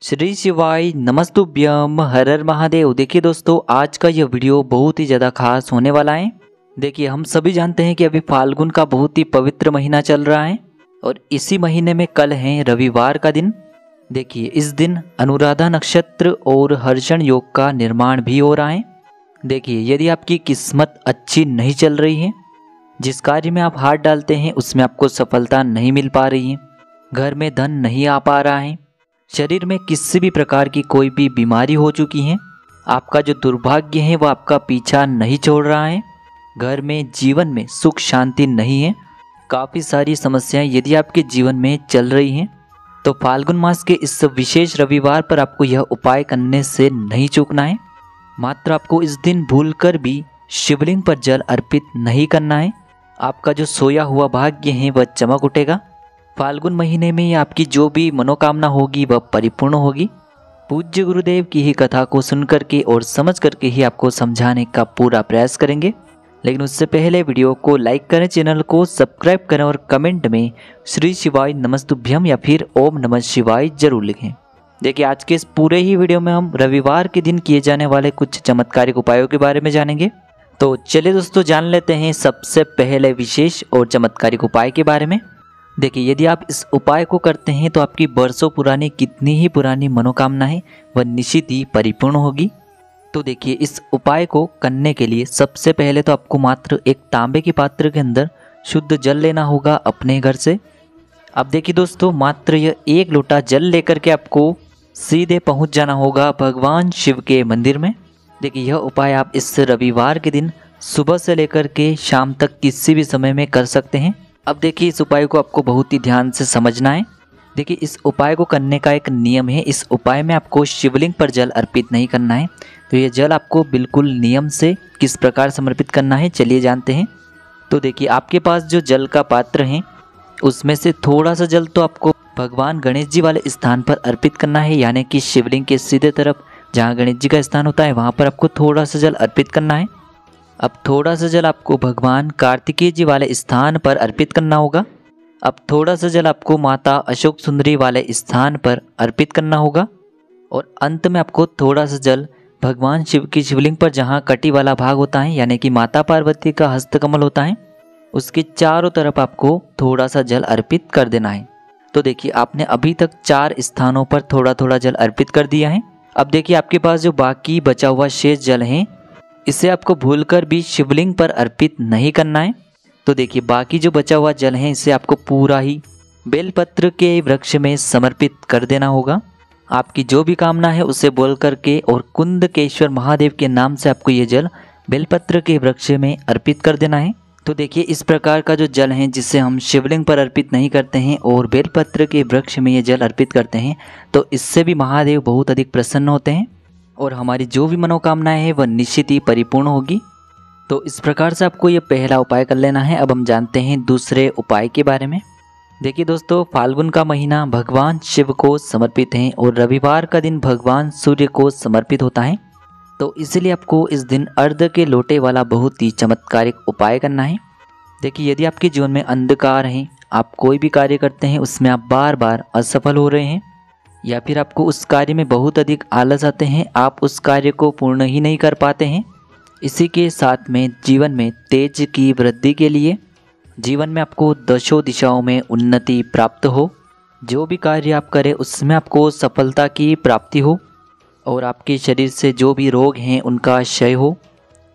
श्री शिवाय नमस्तुभ्यम हर हर महादेव। देखिए दोस्तों, आज का यह वीडियो बहुत ही ज़्यादा खास होने वाला है। देखिए, हम सभी जानते हैं कि अभी फाल्गुन का बहुत ही पवित्र महीना चल रहा है और इसी महीने में कल है रविवार का दिन। देखिए, इस दिन अनुराधा नक्षत्र और हर्षण योग का निर्माण भी हो रहा है। देखिए, यदि आपकी किस्मत अच्छी नहीं चल रही है, जिस कार्य में आप हाथ डालते हैं उसमें आपको सफलता नहीं मिल पा रही है, घर में धन नहीं आ पा रहा है, शरीर में किसी भी प्रकार की कोई भी बीमारी हो चुकी है, आपका जो दुर्भाग्य है वो आपका पीछा नहीं छोड़ रहा है, घर में जीवन में सुख शांति नहीं है, काफ़ी सारी समस्याएं यदि आपके जीवन में चल रही हैं, तो फाल्गुन मास के इस विशेष रविवार पर आपको यह उपाय करने से नहीं चूकना है। मात्र आपको इस दिन भूलकर भी शिवलिंग पर जल अर्पित नहीं करना है। आपका जो सोया हुआ भाग्य है वह चमक उठेगा। फाल्गुन महीने में आपकी जो भी मनोकामना होगी वह परिपूर्ण होगी। पूज्य गुरुदेव की ही कथा को सुनकर के और समझ करके ही आपको समझाने का पूरा प्रयास करेंगे। लेकिन उससे पहले वीडियो को लाइक करें, चैनल को सब्सक्राइब करें और कमेंट में श्री शिवाय नमस्तुभ्यम या फिर ओम नमः शिवाय जरूर लिखें। देखिए, आज के इस पूरे ही वीडियो में हम रविवार के दिन किए जाने वाले कुछ चमत्कारिक उपायों के बारे में जानेंगे। तो चलिए दोस्तों, जान लेते हैं सबसे पहले विशेष और चमत्कारिक उपाय के बारे में। देखिए, यदि आप इस उपाय को करते हैं तो आपकी बरसों पुरानी कितनी ही पुरानी मनोकामना है वह निश्चित ही परिपूर्ण होगी। तो देखिए, इस उपाय को करने के लिए सबसे पहले तो आपको मात्र एक तांबे के पात्र के अंदर शुद्ध जल लेना होगा अपने घर से। अब देखिए दोस्तों, मात्र यह एक लोटा जल लेकर के आपको सीधे पहुंच जाना होगा भगवान शिव के मंदिर में। देखिए, यह उपाय आप इस रविवार के दिन सुबह से लेकर के शाम तक किसी भी समय में कर सकते हैं। अब देखिए, इस उपाय को आपको बहुत ही ध्यान से समझना है। देखिए, इस उपाय को करने का एक नियम है। इस उपाय में आपको शिवलिंग पर जल अर्पित नहीं करना है। तो ये जल आपको बिल्कुल नियम से किस प्रकार समर्पित करना है, चलिए जानते हैं। तो देखिए, आपके पास जो जल का पात्र है उसमें से थोड़ा सा जल तो आपको भगवान गणेश जी वाले स्थान पर अर्पित करना है, यानी कि शिवलिंग के सीधे तरफ जहाँ गणेश जी का स्थान होता है वहाँ पर आपको थोड़ा सा जल अर्पित करना है। अब थोड़ा सा जल आपको भगवान कार्तिकेय जी वाले स्थान पर अर्पित करना होगा। अब थोड़ा सा जल आपको माता अशोक सुंदरी वाले स्थान पर अर्पित करना होगा। और अंत में आपको थोड़ा सा जल भगवान शिव की शिवलिंग पर जहाँ कटी वाला भाग होता है, यानी कि माता पार्वती का हस्तकमल होता है, उसके चारों तरफ आपको थोड़ा सा जल अर्पित कर देना है। तो देखिए, आपने अभी तक 4 स्थानों पर थोड़ा थोड़ा जल अर्पित कर दिया है। अब देखिए, आपके पास जो बाकी बचा हुआ शेष जल है इसे आपको भूलकर भी शिवलिंग पर अर्पित नहीं करना है। तो देखिए, बाकी जो बचा हुआ जल है इसे आपको पूरा ही बेलपत्र के वृक्ष में समर्पित कर देना होगा। आपकी जो भी कामना है उसे बोल करके और कुंदकेश्वर महादेव के नाम से आपको ये जल बेलपत्र के वृक्ष में अर्पित कर देना है। तो देखिए, इस प्रकार का जो जल है जिसे हम शिवलिंग पर अर्पित नहीं करते हैं और बेलपत्र के वृक्ष में ये जल अर्पित करते हैं, तो इससे भी महादेव बहुत अधिक प्रसन्न होते हैं और हमारी जो भी मनोकामनाएं हैं वह निश्चित ही परिपूर्ण होगी। तो इस प्रकार से आपको ये पहला उपाय कर लेना है। अब हम जानते हैं दूसरे उपाय के बारे में। देखिए दोस्तों, फाल्गुन का महीना भगवान शिव को समर्पित है और रविवार का दिन भगवान सूर्य को समर्पित होता है। तो इसलिए आपको इस दिन अर्ध के लोटे वाला बहुत ही चमत्कारिक उपाय करना है। देखिए, यदि आपके जीवन में अंधकार है, आप कोई भी कार्य करते हैं उसमें आप बार बार असफल हो रहे हैं, या फिर आपको उस कार्य में बहुत अधिक आलस आते हैं, आप उस कार्य को पूर्ण ही नहीं कर पाते हैं, इसी के साथ में जीवन में तेज की वृद्धि के लिए, जीवन में आपको दशों दिशाओं में उन्नति प्राप्त हो, जो भी कार्य आप करें उसमें आपको सफलता की प्राप्ति हो और आपके शरीर से जो भी रोग हैं उनका क्षय हो,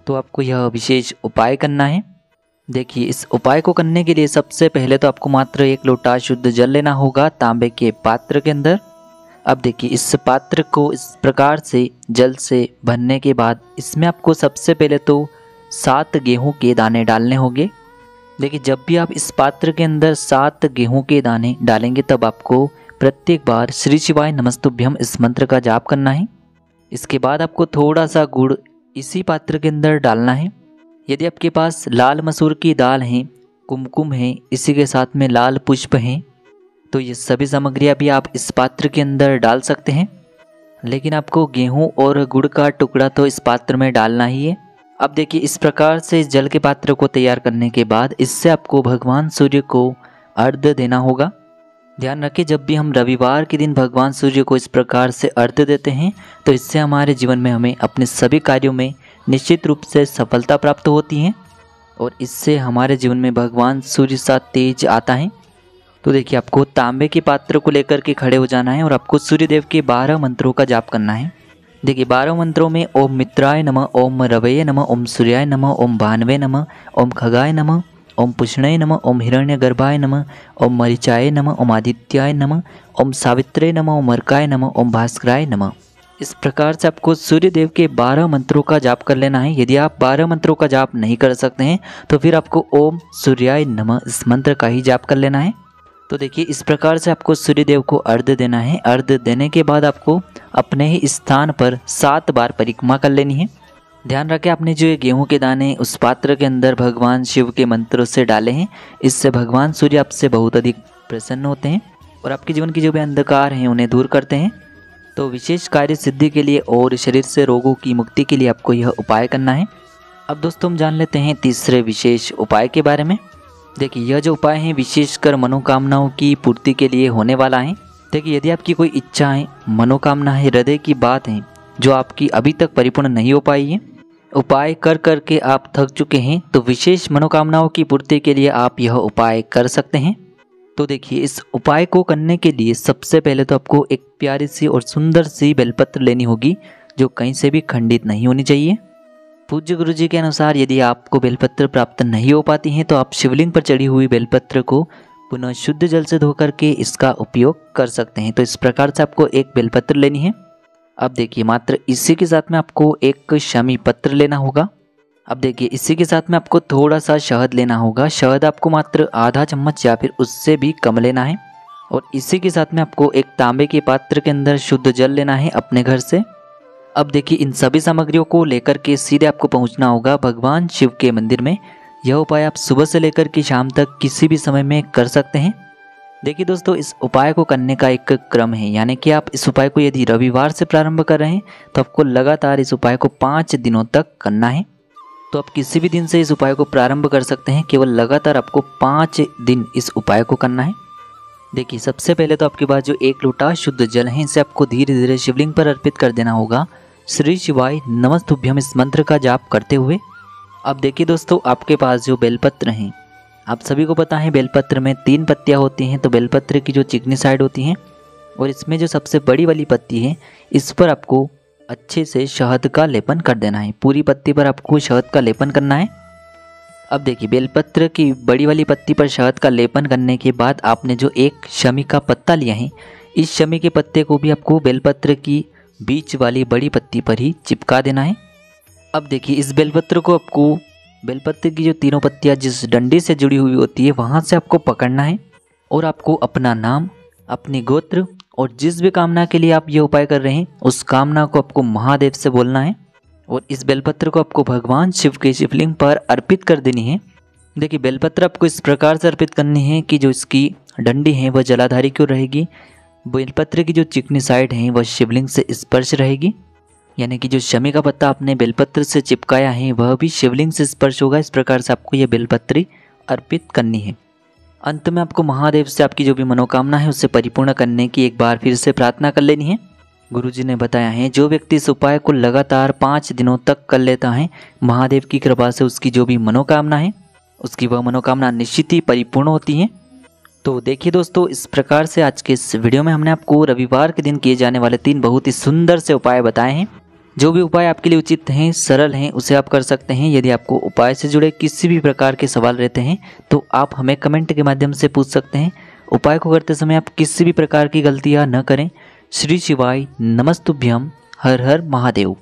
तो आपको यह विशेष उपाय करना है। देखिए, इस उपाय को करने के लिए सबसे पहले तो आपको मात्र एक लोटा शुद्ध जल लेना होगा तांबे के पात्र के अंदर। अब देखिए, इस पात्र को इस प्रकार से जल से भरने के बाद इसमें आपको सबसे पहले तो 7 गेहूं के दाने डालने होंगे। देखिए, जब भी आप इस पात्र के अंदर 7 गेहूं के दाने डालेंगे तब आपको प्रत्येक बार श्री शिवाय नमस्तुभ्यम इस मंत्र का जाप करना है। इसके बाद आपको थोड़ा सा गुड़ इसी पात्र के अंदर डालना है। यदि आपके पास लाल मसूर की दाल है, कुमकुम है, इसी के साथ में लाल पुष्प हैं, तो ये सभी सामग्रियाँ भी आप इस पात्र के अंदर डाल सकते हैं। लेकिन आपको गेहूं और गुड़ का टुकड़ा तो इस पात्र में डालना ही है। अब देखिए, इस प्रकार से इस जल के पात्र को तैयार करने के बाद इससे आपको भगवान सूर्य को अर्घ्य देना होगा। ध्यान रखें, जब भी हम रविवार के दिन भगवान सूर्य को इस प्रकार से अर्घ्य देते हैं तो इससे हमारे जीवन में हमें अपने सभी कार्यों में निश्चित रूप से सफलता प्राप्त होती है और इससे हमारे जीवन में भगवान सूर्य सा तेज आता है। तो देखिए, आपको तांबे के पात्र को लेकर के खड़े हो जाना है और आपको सूर्यदेव के 12 मंत्रों का जाप करना है। देखिए, 12 मंत्रों में ओम मित्राय नमः, ओम रवये नमः, ओम सूर्याय नमः, ओम भानवे नमः, ओम खगाय नमः, ओम पुष्णये नमः, ओम हिरण्यगर्भाय नमः, ओम मरीचाय नमः, ओम आदित्याय नमः, ओम सावित्रे नमः, ओम अर्काय नमः, ओम भास्कराय नमः। इस प्रकार से आपको सूर्यदेव के 12 मंत्रों का जाप कर लेना है। यदि आप 12 मंत्रों का जाप नहीं कर सकते हैं तो फिर आपको ओम सूर्याय नमः इस मंत्र का ही जाप कर लेना है। तो देखिए, इस प्रकार से आपको सूर्यदेव को अर्घ्य देना है। अर्घ्य देने के बाद आपको अपने ही स्थान पर 7 बार परिक्रमा कर लेनी है। ध्यान रखें, आपने जो ये गेहूं के दाने उस पात्र के अंदर भगवान शिव के मंत्रों से डाले हैं, इससे भगवान सूर्य आपसे बहुत अधिक प्रसन्न होते हैं और आपके जीवन की जो भी अंधकार हैं उन्हें दूर करते हैं। तो विशेष कार्य सिद्धि के लिए और शरीर से रोगों की मुक्ति के लिए आपको यह उपाय करना है। अब दोस्तों, हम जान लेते हैं तीसरे विशेष उपाय के बारे में। देखिए, यह जो उपाय है विशेषकर मनोकामनाओं की पूर्ति के लिए होने वाला है। देखिए, यदि आपकी कोई इच्छा है, मनोकामना है, हृदय की बात है जो आपकी अभी तक परिपूर्ण नहीं हो पाई है, उपाय कर कर के आप थक चुके हैं, तो विशेष मनोकामनाओं की पूर्ति के लिए आप यह उपाय कर सकते हैं। तो देखिए, इस उपाय को करने के लिए सबसे पहले तो आपको एक प्यारी सी और सुंदर सी बेलपत्र लेनी होगी जो कहीं से भी खंडित नहीं होनी चाहिए। पूज्य गुरु जी के अनुसार यदि आपको बेलपत्र प्राप्त नहीं हो पाती हैं तो आप शिवलिंग पर चढ़ी हुई बेलपत्र को पुनः शुद्ध जल से धो करके इसका उपयोग कर सकते हैं। तो इस प्रकार से आपको एक बेलपत्र लेनी है। अब देखिए, मात्र इसी के साथ में आपको एक शमी पत्र लेना होगा। अब देखिए, इसी के साथ में आपको थोड़ा सा शहद लेना होगा। शहद आपको मात्र आधा चम्मच या फिर उससे भी कम लेना है। और इसी के साथ में आपको एक तांबे के पात्र के अंदर शुद्ध जल लेना है अपने घर से। अब देखिए, इन सभी सामग्रियों को लेकर के सीधे आपको पहुंचना होगा भगवान शिव के मंदिर में। यह उपाय आप सुबह से लेकर के शाम तक किसी भी समय में कर सकते हैं। देखिए दोस्तों, इस उपाय को करने का एक क्रम है, यानी कि आप इस उपाय को यदि रविवार से प्रारंभ कर रहे हैं तो आपको लगातार इस उपाय को 5 दिनों तक करना है। तो आप किसी भी दिन से इस उपाय को प्रारंभ कर सकते हैं, केवल लगातार आपको 5 दिन इस उपाय को करना है। देखिए, सबसे पहले तो आपके पास जो 1 लोटा शुद्ध जल है इसे आपको धीरे धीरे शिवलिंग पर अर्पित कर देना होगा। श्री शिवाय नमस्तुभ्यम इस मंत्र का जाप करते हुए। अब देखिए दोस्तों, आपके पास जो बेलपत्र हैं, आप सभी को पता है बेलपत्र में 3 पत्तियां होती हैं। तो बेलपत्र की जो चिकनी साइड होती हैं और इसमें जो सबसे बड़ी वाली पत्ती है, इस पर आपको अच्छे से शहद का लेपन कर देना है। पूरी पत्ती पर आपको शहद का लेपन करना है। अब देखिए, बेलपत्र की बड़ी वाली पत्ती पर शहद का लेपन करने के बाद आपने जो एक शमी का पत्ता लिया है, इस शमी के पत्ते को भी आपको बेलपत्र की बीच वाली बड़ी पत्ती पर ही चिपका देना है। अब देखिए, इस बेलपत्र को आपको बेलपत्र की जो 3 पत्तियां जिस डंडी से जुड़ी हुई होती है वहां से आपको पकड़ना है और आपको अपना नाम, अपनी गोत्र और जिस भी कामना के लिए आप ये उपाय कर रहे हैं उस कामना को आपको महादेव से बोलना है और इस बेलपत्र को आपको भगवान शिव के शिवलिंग पर अर्पित कर देनी है। देखिए, बेलपत्र आपको इस प्रकार से अर्पित करनी है कि जो इसकी डंडी है वह जलाधारी क्यों रहेगी, बेलपत्र की जो चिकनी साइड है वह शिवलिंग से स्पर्श रहेगी, यानी कि जो शमी का पत्ता आपने बेलपत्र से चिपकाया है वह भी शिवलिंग से स्पर्श होगा। इस प्रकार से आपको यह बेलपत्री अर्पित करनी है। अंत में आपको महादेव से आपकी जो भी मनोकामना है उसे परिपूर्ण करने की एक बार फिर से प्रार्थना कर लेनी है। गुरुजी ने बताया है, जो व्यक्ति इस उपाय को लगातार 5 दिनों तक कर लेता है, महादेव की कृपा से उसकी जो भी मनोकामना है उसकी वह मनोकामना निश्चित ही परिपूर्ण होती है। तो देखिए दोस्तों, इस प्रकार से आज के इस वीडियो में हमने आपको रविवार के दिन किए जाने वाले 3 बहुत ही सुंदर से उपाय बताए हैं। जो भी उपाय आपके लिए उचित हैं, सरल हैं, उसे आप कर सकते हैं। यदि आपको उपाय से जुड़े किसी भी प्रकार के सवाल रहते हैं तो आप हमें कमेंट के माध्यम से पूछ सकते हैं। उपाय को करते समय आप किसी भी प्रकार की गलतियां न करें। श्री शिवाय नमस्तुभ्यम। हर हर महादेव।